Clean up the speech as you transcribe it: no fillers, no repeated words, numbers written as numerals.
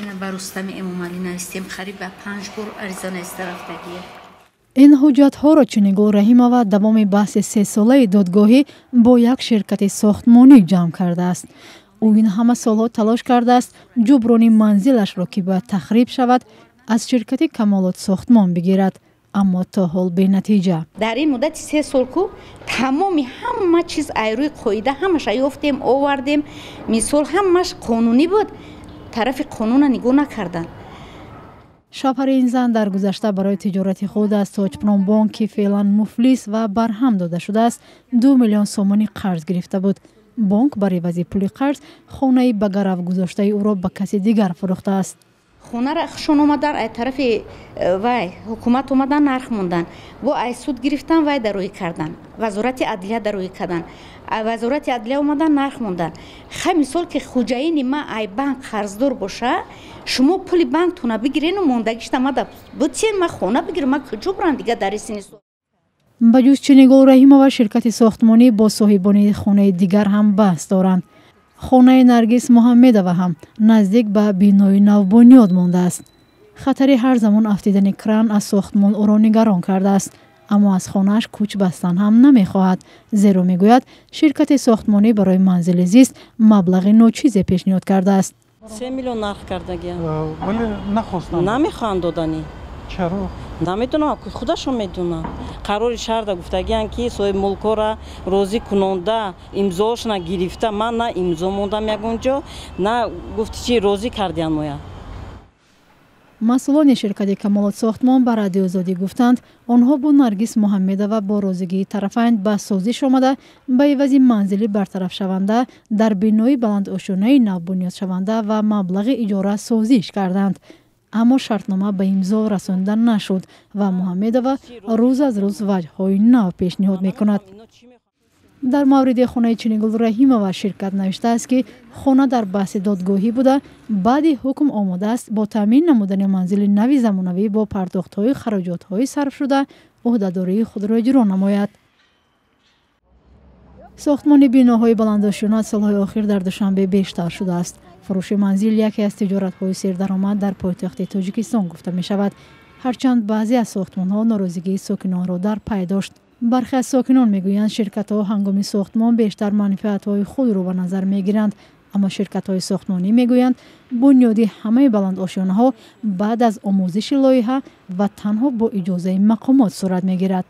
اینا بر رستم امامعلی نوشتیم قریب به 5 بار عریضه نوشته رفتگیه. این ҳуҷҷатҳоро Чинигул Раҳимова давоми баҳси 3 солаи додгоҳӣ бо як ширкати сохтмонӣ ҷамъ кардааст. ӯ ин ҳама солҳо талош кардааст ҷуброни манзилашро ки бояд тахриб шавад аз ширкати Камолот Сохтмон бигирад, аммо то ҳол бенатиҷа. дар ин муддати 3 сол ку тамоми ҳама чиз айрӯи қоида ҳамаша ёфтем, овардем. мисол ҳамаш қонунӣ буд, тарафи қонуна нигоҳ накарданд. шавҳари ин зан дар гузашта барои тиҷорати худ аз Тоҷпромбонк ки феълан муфлис ва барҳам дода шудааст 2 миллион сомонӣ қарз гирифта буд. бонк бар эвази пули қарз хонаи ба гарав гузоштаи ӯро ба каси дигар фурӯхтааст. хонара хушон омадан ай тарафи вай ҳукумат омадан нарх мондан, бо ай суд гирифтан вай дароӣ кардан, вазорати адлия дароӣ кардан, вазорати адлия омадан нарх мондан. хай мисол ки хуҷаини ма ай банк қарздор боша, шумо пули банктона бигирен у мондагишта мада бутсен ма хона бигирам, ма куҷо бурам дига дар исини суд. ба ҷуз Чинигул Раҳимова ширкати сохтмонӣ бо соҳибони хонаи дигар ҳам баҳс доранд. хонаи Наргиз Муҳаммедова ҳам наздик ба бинои навбунёд мондааст. хатари ҳар замон афтидани кран аз сохтмон ӯро нигарон кардааст, аммо аз хонааш кӯч бастан ҳам намехоҳад, зеро мегӯяд ширкати сохтмонӣ барои манзили зист маблағи ночизе пешниҳод кардааст. 3 миллион нарх кардагиям. ولی نخواستم. намехоҳанд додани. چرا؟ намедонам, худашон медонанд. қарори шаҳр да гуфтагиянд ки соҳиби мулкора розӣ кунонда имзоашона гирифта, ман на имзо мондам ягон ҷо, на гуфти чи розӣ кардиян моя. масъулони ширкати Камолот Сохтмон ба Радиоозодӣ гуфтанд, онҳо бо Наргиз Муҳаммедова бо розигии тарафайн ба созиш омада ба эвази манзили бартарафшаванда дар бинои баландошунаи навбунёдшаванда ва маблағи иҷора созиш карданд. аммо шартнома ба имзо расонида нашуд ва Муҳаммедова рӯз аз рӯз ваҷҳои нав пешниҳод мекунад. дар мавриди хонаи Чинигул Раҳимова ширкат навиштааст ки хона дар баҳси додгоҳӣ буда баъди ҳукм омодааст бо таъмин намудани манзили нави замонавӣ бо пардохтҳои хароҷотҳои сарфшуда ӯҳдадории худро иҷро намояд. сохтмони биноҳои баландошунат солҳои охир дар Душанбе бештар шудааст. фурӯши манзил яке аз тиҷоратҳои сердаромад дар пойтахти Тоҷикистон гуфта мешавад. ҳарчанд баъзе аз сохтмонҳо норозигии сокинонро дар пай дошт. бархе аз сокинон мегӯянд ширкатҳо ҳангоми сохтмон бештар манфиатҳои худро ба назар мегиранд, аммо ширкатҳои сохтмонӣ мегӯянд бунёди ҳамаи баландошунаҳо баъд аз омӯзиши лоиҳа ва танҳо бо иҷозаи мақомот сурат мегирад.